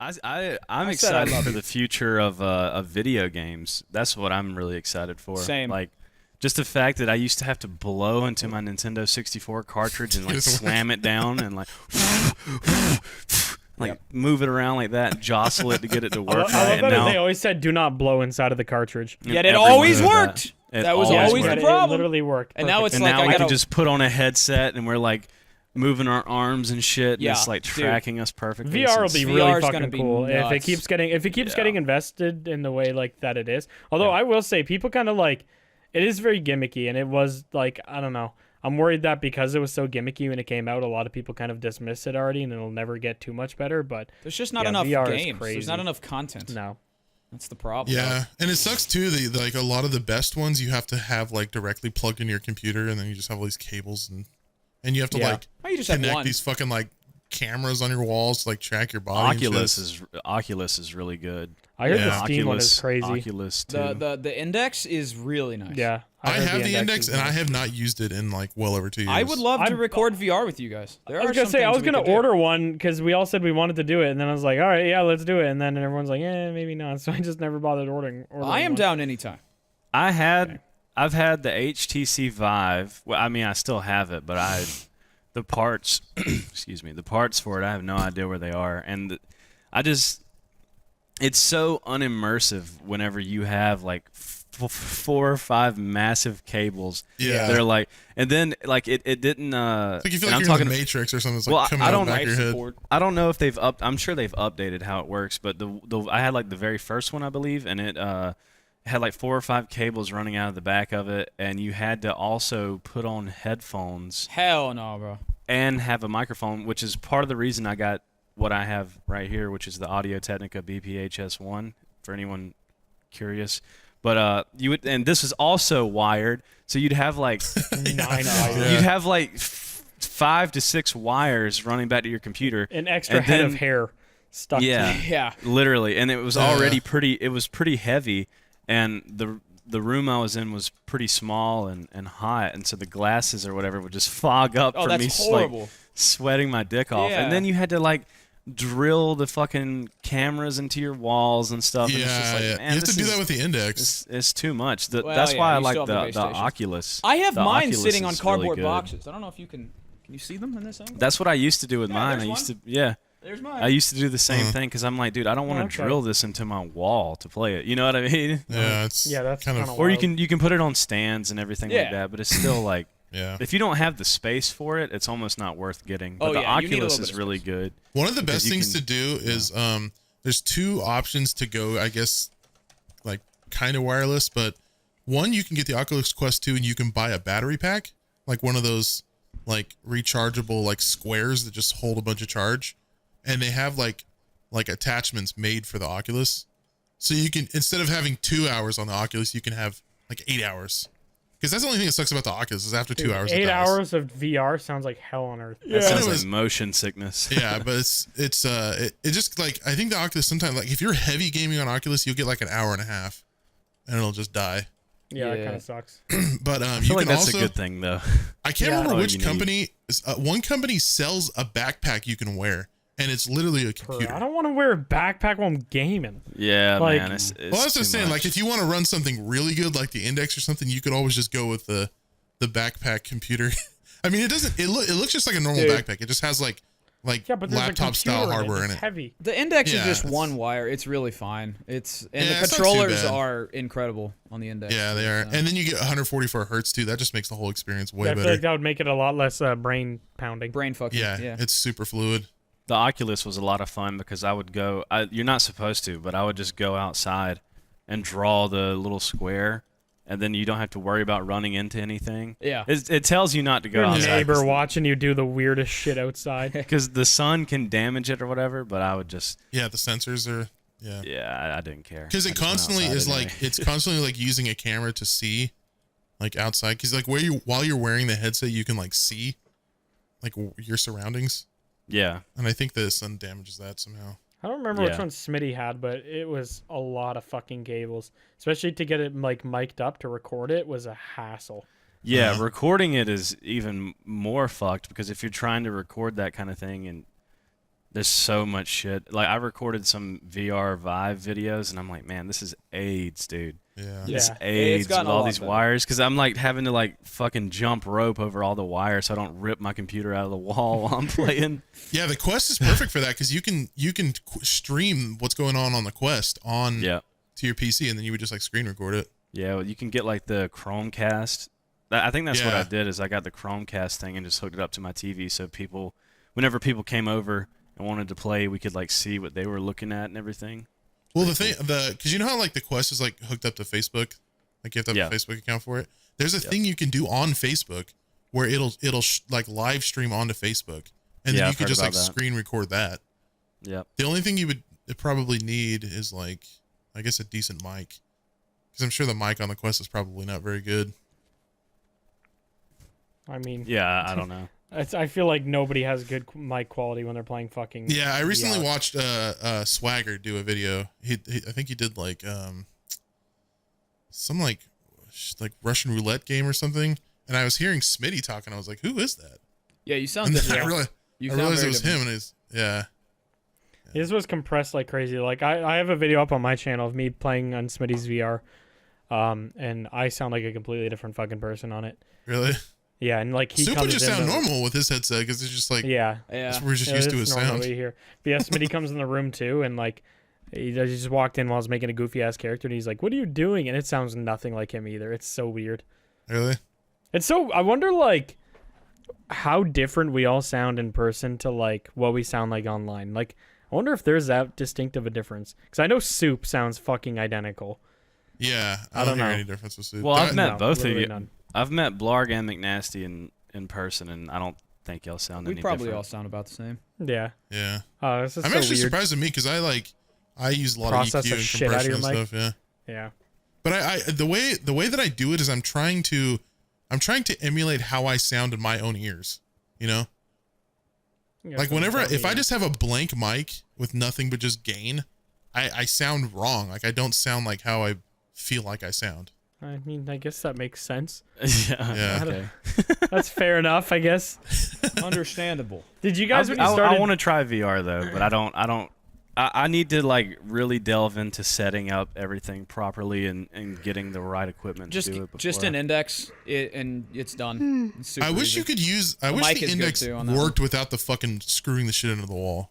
I'm I said I excited love for you. the future of video games. That's what I'm really excited for. Same. Like, just the fact that I used to have to blow into my Nintendo 64 cartridge and like It doesn't slam it down and like Yep. move it around like that, jostle it to get it to I work love right. And that now they always said do not blow inside of the cartridge. Yet it everyone always does worked. It That was always always worked. the It problem. literally worked. And now perfect. it's And like now I we gotta can just put on a headset and we're like moving our arms and shit. And Yeah, it's like dude. tracking us perfectly. VR will It's be insane. really VR 's gonna fucking be cool if it nuts. keeps Yeah. getting invested in the way like that it is. Although Yeah. I will say people kind of like it is very gimmicky and it was like I don't know. I'm worried that because it was so gimmicky when it came out, a lot of people kind of dismiss it already and it'll never get too much better. But There's just not Yeah, enough VR is games. There's crazy. not enough content. no, That's the problem. Yeah, and it sucks too. Like a lot of the best ones, you have to have like directly plugged into your computer, and then you just have all these cables, and you have to Yeah. like Why you just have connect one? these fucking like cameras on your walls to like track your body. Oculus is really good. I heard Yeah. the Steam one is crazy. Oculus too. The index is really nice. Yeah, I heard have the index, is and I nice. have not used it in like well over 2 years. I would love to I'm- record VR with you guys. There I was are gonna some say I things was we gonna could do. order one because we all said we wanted to do it, and then I was like, all right, yeah, let's do it, and then everyone's like, yeah, maybe not. So I just never bothered ordering I am one. down anytime. I've had the HTC Vive. Well, I mean, I still have it, but the parts, excuse me, the parts for it, I have no idea where they are, and it's so unimmersive whenever you have like 4 or 5 massive cables. Yeah. They're like, and then like it didn't. It's like you feel and like I'm you're talking. in the Matrix or something. It's like Well, coming I out don't the back of your head. Support. I don't know if I'm sure they've updated how it works, but I had like the very first one, I believe, and it had like 4 or 5 cables running out of the back of it, and you had to also put on headphones Hell no, bro. and have a microphone, which is part of the reason I got what I have right here, which is the Audio Technica BPHS1 for anyone curious. But and this is also wired, so you'd have like 9 wires. Yeah. you'd have like 5 to 6 wires running back to your computer. An extra And head then- of hair stuck. Yeah. To it. Yeah. Literally, and it was Yeah. already pretty. It was pretty heavy, and the room I was in was pretty small and hot, and so the glasses or whatever would just fog up Oh, from that's me horrible. like sweating my dick off. Yeah. And then you had to like drill the fucking cameras into your walls and stuff. And it's just Yeah, like, yeah. man, You have to this do is- that with the index. It's too much. Well, That's yeah, why I you like still have the the base station. Oculus. I have The mine Oculus sitting on is really cardboard good. boxes. I don't know if you can you see them in this angle? That's what I used to do with mine. I there's used one. to, yeah. There's mine. I used to do the same Huh. thing because I'm like, dude, I don't want to Okay. drill this into my wall to play it. You know what I mean? Yeah, it's Yeah, that's kind of kinda Or you wild. can put it on stands and everything like Yeah. that, but it's still like yeah. if you don't have the space for it, it's almost not worth getting. But Oh, the yeah, you need a Oculus little is bit of really space. good. One of the because best you things can- to do is there's 2 options to go, I guess, like kind of wireless, but one, you can get the Oculus Quest 2 and you can buy a battery pack, like one of those like rechargeable like squares that just hold a bunch of charge, and they have like attachments made for the Oculus. So you can, instead of having 2 hours on the Oculus, you can have like 8 hours. Because that's the only thing that sucks about the Oculus is after 2 hours. it 8 dies. hours of VR sounds like hell on earth. That sounds it was- like motion sickness. Yeah, but it just like, I think the Oculus sometimes, like if you're heavy gaming on Oculus, you'll get like an hour and a half and it'll just die. Yeah, it Yeah. kind of sucks. But I you feel like can that's also, a good thing though. I can't Yeah. remember Oh, which you need- company, one company sells a backpack you can wear and it's literally a computer. I don't want to wear a backpack while I'm gaming. Yeah, Like- man. It's Well, I was too just saying, much. like if you want to run something really good, like the Index or something, you could always just go with the backpack computer. I mean, it doesn't, it looks just like a normal Dude. backpack. It just has like Yeah, but there's a laptop style computer hardware it. in It's it. heavy. The index Yeah, is just it's- one wire. It's really fine. Yeah, The it's not too controllers bad. are incredible on the index. Yeah, they are. So- And then you get 144 hertz too. That just makes the whole experience way I feel better. like that would make it a lot less brain pounding. brain fucking. Yeah, Yeah. it's super fluid. The Oculus was a lot of fun because I would go. You're not supposed to, but I would just go outside and draw the little square, and then you don't have to worry about running into anything. Yeah. It tells you not to go Your outside neighbor watching you do the weirdest shit outside. because the sun can damage it or whatever. But I would just, Yeah, the sensors are. Yeah. yeah, I didn't care. Because I it just went constantly outside is anyway. like it's constantly like using a camera to see, like outside. Because like while you're wearing the headset, you can like see, like your surroundings. yeah. And I think the sun damages that somehow. I don't remember which Yeah. one Smitty had, but it was a lot of fucking cables. Especially to get it like mic'd up to record it was a hassle. Yeah, Uh-huh. recording it is even more fucked because if you're trying to record that kind of thing and There's so much shit. Like I recorded some VR Vive videos, and I'm like, man, this is AIDS, dude. Yeah. This Yeah. AIDS It's gotten with a all lot these better. wires, because I'm like having to like fucking jump rope over all the wires so I don't rip my computer out of the wall while I'm playing. Yeah, the Quest is perfect for that because you can stream what's going on the Quest on Yeah. to your PC, and then you would just like screen record it. Yeah, well, you can get like the Chromecast. I think that's what Yeah. I did is I got the Chromecast thing and just hooked it up to my TV so whenever people came over and wanted to play, we could like see what they were looking at and everything. Well, because you know how like the Quest is like hooked up to Facebook, like you have to have Yeah. a Facebook account for it. There's a thing you can do on Facebook where it'll like live stream onto Facebook, and Yeah, then you I've could heard just like about that. screen record that. Yep. The only thing you would probably need is like, I guess, a decent mic, because I'm sure the mic on the Quest is probably not very good. I mean, Yeah, I don't know. I feel like nobody has good mic quality when they're playing fucking. Yeah, I recently VR. watched Swagger do a video. He I think he did like some like Russian roulette game or something. And I was hearing Smitty talking. I was like, "Who is that?" Yeah, you sound And then different. I realized it was him. And it's His was compressed like crazy. Like I have a video up on my channel of me playing on Smitty's VR, and I sound like a completely different fucking person on it. really. Yeah, and like he Soup would comes just in sound the- normal with his headset because it's just like Yeah, Yeah. we're just yeah, used to it's his normal sound. what you hear. But yeah, Smitty comes in the room too, and like he just walked in while I was making a goofy ass character, and he's like, "What are you doing?" And it sounds nothing like him either. It's so weird. Really? It's so I wonder like how different we all sound in person to like what we sound like online. Like I wonder if there's that distinct of a difference because I know Soup sounds fucking identical. Yeah, I I don't don't hear know. any difference with Soup. Well, I've met No, both of literally you. none. I've met Blarg and McNasty in person, and I don't think y'all sound We any probably different. all sound about the same. Yeah. Yeah, This is I'm so actually weird. surprised at me because I use a lot Process of the EQ and shit out of compression and your stuff. Yeah. Yeah. But I the way that I do it is I'm trying to emulate how I sound in my own ears. You know, Yeah, like so whenever tell me, if I just have a blank mic with nothing but just gain, I sound wrong. Like I don't sound like how I feel like I sound. I mean, I guess that makes sense. yeah. Yeah. Okay. That's fair enough, I guess. Understandable. Did you guys when you I started? want to try VR though, but I need to like really delve into setting up everything properly and getting the right equipment Just to do it before. just an index, and it's done. It's super I wish easy. you could use. I The wish mic the is good, index too, on that worked without the fucking screwing the shit into the wall.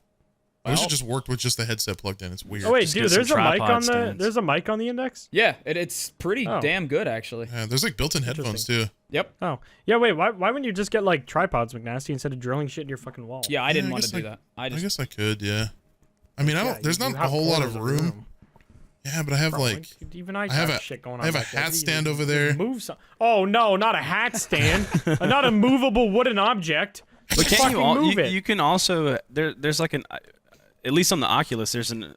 I wish Well- it just worked with just the headset plugged in. It's weird. Oh wait, Just dude, get there's a some mic tripod on the stands. there's a mic on the index. Yeah, it's pretty Oh. damn good actually. Yeah, there's like built-in headphones too. Yep. Oh yeah, wait, why wouldn't you just get like tripods, McNasty, instead of drilling shit in your fucking wall? Yeah, I didn't I want to guess do I- that. I I just guess I could. Yeah. I mean, I Yeah, don't. There's you not a have whole lot corners of room. Yeah, but I have Bro, like. even I I have got a- shit going on. I have a back there. hat What do you stand do? over Just there. Move some. Oh no, not a hat stand. Not a movable wooden object. But Just can't you, fucking move you, it. you can also there's like an at least on the Oculus there's an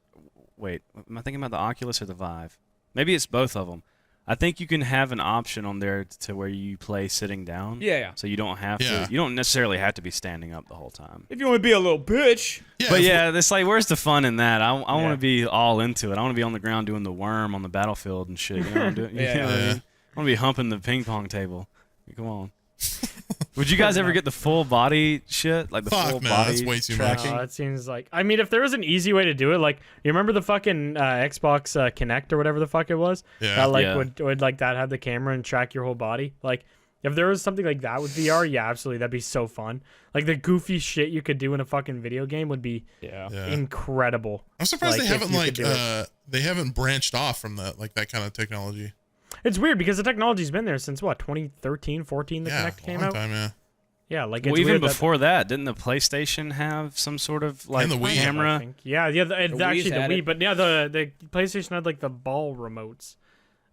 wait, am I thinking about the Oculus or the Vive? Maybe it's both of them. I think you can have an option on there to where you play sitting down. yeah. So you don't have Yeah. to. You don't necessarily have to be standing up the whole time. If you want to be a little bitch, Yeah, But if- yeah, it's like, where's the fun in that? I want Yeah. to be all into it. I want to be on the ground doing the worm on the battlefield and shit. You know what I'm doing? You Yeah. know what I Yeah. mean? I want to be humping the ping pong table. Come on. Would you guys ever get the full body shit? Like the Fuck, full no, body that's way too much. tracking? No, it seems like. I mean, if there was an easy way to do it, like you remember the fucking Xbox Kinect or whatever the fuck it was, Yeah. that like Yeah. would like that have the camera and track your whole body. Like if there was something like that with VR, yeah, absolutely, that'd be so fun. Like the goofy shit you could do in a fucking video game would be yeah. Yeah. incredible. I'm surprised like, they if haven't you like could do it. they haven't branched off from that kind of technology. It's weird because the technology's been there since what 2013, 14. The Yeah, Kinect came long out. time. Yeah. Yeah, like Well, it's even weird that- before that, didn't the PlayStation have some sort of like And the Wii. I camera? think. Yeah. The Actually, Wii's the had Wii, it. but yeah, the PlayStation had like the ball remotes.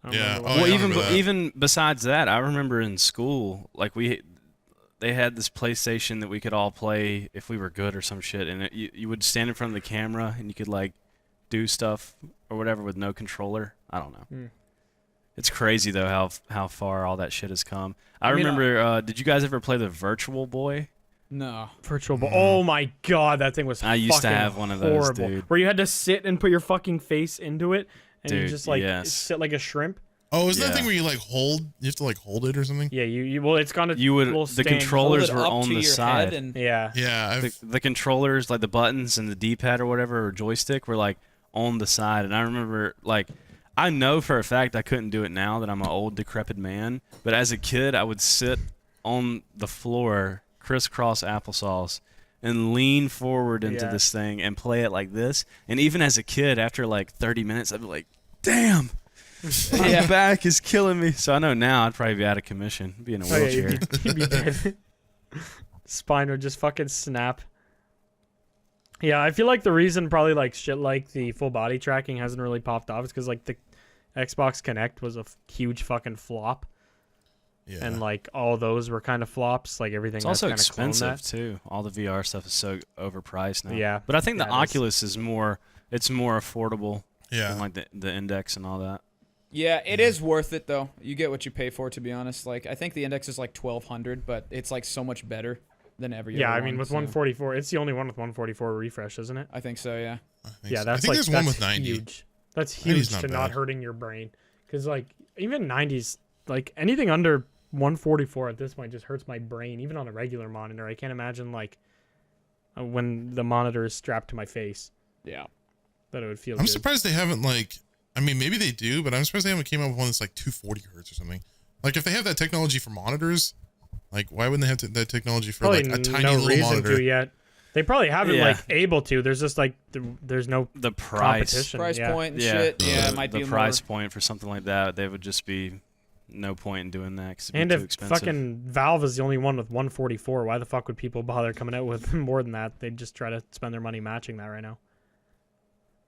I don't Yeah, remember oh, what- Well, yeah, I even remember that. even besides that, I remember in school, like they had this PlayStation that we could all play if we were good or some shit, and you would stand in front of the camera and you could like do stuff or whatever with no controller. I don't know. Hmm. It's crazy though how far all that shit has come. I mean, remember. Did you guys ever play the Virtual Boy? No. Virtual Boy. Oh my god, that thing was. I used to fucking have one of those, horrible. dude. Where you had to sit and put your fucking face into it, and you Dude, just like yes. sit like a shrimp. Oh, is that Yeah. thing where you like hold? You have to like hold it or something? Yeah, you well, it's gonna. You would will the stand- controllers Hold it were up on to the your side. head and Yeah. Yeah, The controllers, like the buttons and the D-pad or whatever, or joystick, were like on the side. And I remember, like, I know for a fact I couldn't do it now that I'm an old, decrepit man. But as a kid, I would sit on the floor, crisscross applesauce, and lean forward into Yeah. this thing and play it like this. And even as a kid, after like 30 minutes, I'd be like, "Damn, my back is killing me." So I know now I'd probably be out of commission, be in a Oh, yeah, wheelchair. you'd be dead. Spine would just fucking snap. Yeah, I feel like the reason probably like shit like the full body tracking hasn't really popped off is because like the Xbox Connect was a huge fucking flop, yeah. and like all those were kind of flops. Like everything. It's also that's kinda cloned expensive that. too. All the VR stuff is so overpriced now. Yeah. but I think the Yeah, it is. Oculus is more. It's more affordable yeah. than like the Index and all that. yeah, it is worth it though. You get what you pay for, to be honest. Like I think the index is like 1200, but it's like so much better than every Yeah, other I mean one, with so- 144, it's the only one with 144 refresh, isn't it? I think so, yeah. I think Yeah, so. that's I think like there's one that's with 90. huge. That's 90's huge not to not bad. hurting your brain, because like even 90s, like anything under 144 at this point just hurts my brain, even on a regular monitor. I can't imagine like when the monitor is strapped to my face Yeah. that it would feel. I'm good. surprised they haven't like. I mean, maybe they do, but I'm surprised they haven't came up with one that's like 240 hertz or something. Like if they have that technology for monitors, like why wouldn't they have that technology for Probably like a tiny no little reason monitor? to yet. They probably haven't Yeah. like able to. There's just like there's no The price, competition. Price yeah. point and yeah, shit. Yeah, it the, might the be price more. point for something like that, they would just be no point in doing that because it'd And be too if expensive. fucking Valve is the only one with 144, why the fuck would people bother coming out with more than that? They'd just try to spend their money matching that right now.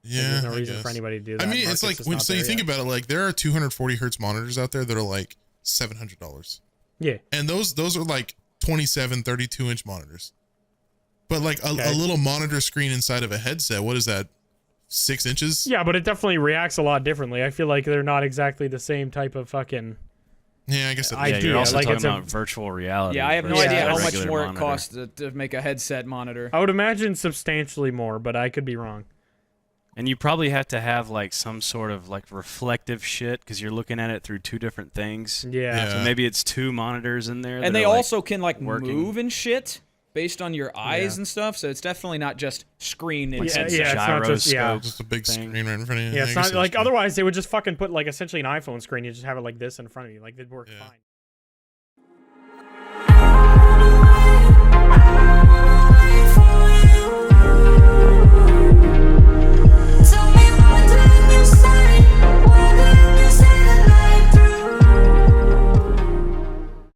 Like, Yeah, there's no I reason guess. for anybody to do that. I mean, it's Market's like just when not so you there think yet. about it, like there are 240 hertz monitors out there that are like $700, Yeah. and those are like 27, 32 inch monitors. But like a Okay. little monitor screen inside of a headset, what is that? 6 inches? Yeah, but it definitely reacts a lot differently. I feel like they're not exactly the same type of fucking. Yeah, I guess that I yeah, is idea, you're also like, talking it's a- about virtual reality. Yeah, I have no versus Yeah, idea a how much regular more monitor. it costs to make a headset monitor. I would imagine substantially more, but I could be wrong. And you probably have to have like some sort of like reflective shit because you're looking at it through two different things. Yeah. Yeah. So maybe it's two monitors in there. And that they are, like, also can like working. move and shit based on your eyes Yeah. and stuff. So it's definitely not just screen and Like some headset. yeah, it's not just- yeah. gyroscope just a big thing. screen right in front of you. Yeah, I it's guess not like that's true. otherwise they would just fucking put like essentially an iPhone screen. You just have it like this in front of you. Like they'd work Yeah. fine.